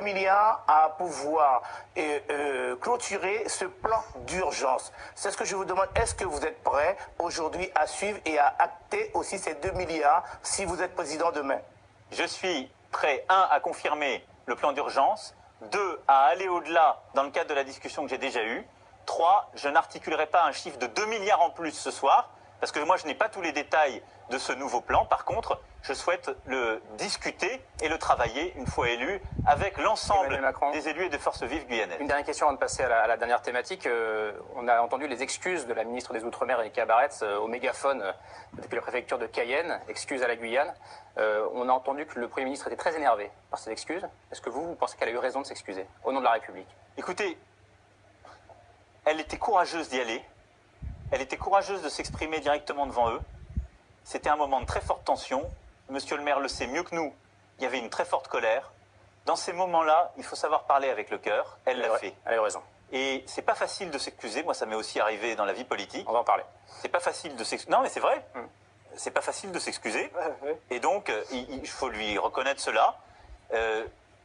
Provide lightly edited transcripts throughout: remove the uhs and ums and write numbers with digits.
milliards à pouvoir clôturer ce plan d'urgence. C'est ce que je vous demande. Est-ce que vous êtes prêt aujourd'hui à suivre et à acter aussi ces 2 milliards si vous êtes président demain? Je suis prêt, 1, à confirmer le plan d'urgence, 2, à aller au-delà dans le cadre de la discussion que j'ai déjà eue, 3, je n'articulerai pas un chiffre de 2 milliards en plus ce soir, parce que moi je n'ai pas tous les détails de ce nouveau plan. Par contre, je souhaite le discuter et le travailler une fois élu avec l'ensemble des élus et des forces vives guyanaises. Une dernière question avant de passer à la dernière thématique. On a entendu les excuses de la ministre des Outre-mer, Ericka Baretz, au mégaphone depuis la préfecture de Cayenne, excuses à la Guyane. On a entendu que le Premier ministre était très énervé par ces excuses. Est-ce que vous pensez qu'elle a eu raison de s'excuser au nom de la République? Écoutez, elle était courageuse d'y aller. Elle était courageuse de s'exprimer directement devant eux. C'était un moment de très forte tension. Monsieur le maire le sait mieux que nous. Il y avait une très forte colère. Dans ces moments-là, il faut savoir parler avec le cœur. Elle l'a fait. Elle a eu raison. Et c'est pas facile de s'excuser. Moi, ça m'est aussi arrivé dans la vie politique. On va en parler. C'est pas facile de s'excuser. Non, mais c'est vrai. C'est pas facile de s'excuser. Et donc, il faut lui reconnaître cela.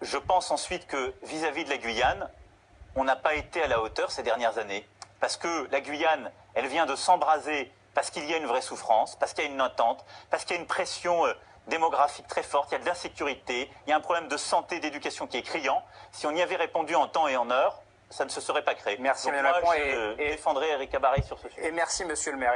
Je pense ensuite que vis-à-vis de la Guyane, on n'a pas été à la hauteur ces dernières années. Parce que la Guyane, elle vient de s'embraser parce qu'il y a une vraie souffrance, parce qu'il y a une attente, parce qu'il y a une pression démographique très forte, il y a de l'insécurité, il y a un problème de santé, d'éducation qui est criant. Si on y avait répondu en temps et en heure, ça ne se serait pas créé. Merci, donc Mme moi, Lacroix, je défendrai Ericka Baretz sur ce sujet. Et merci, monsieur le maire.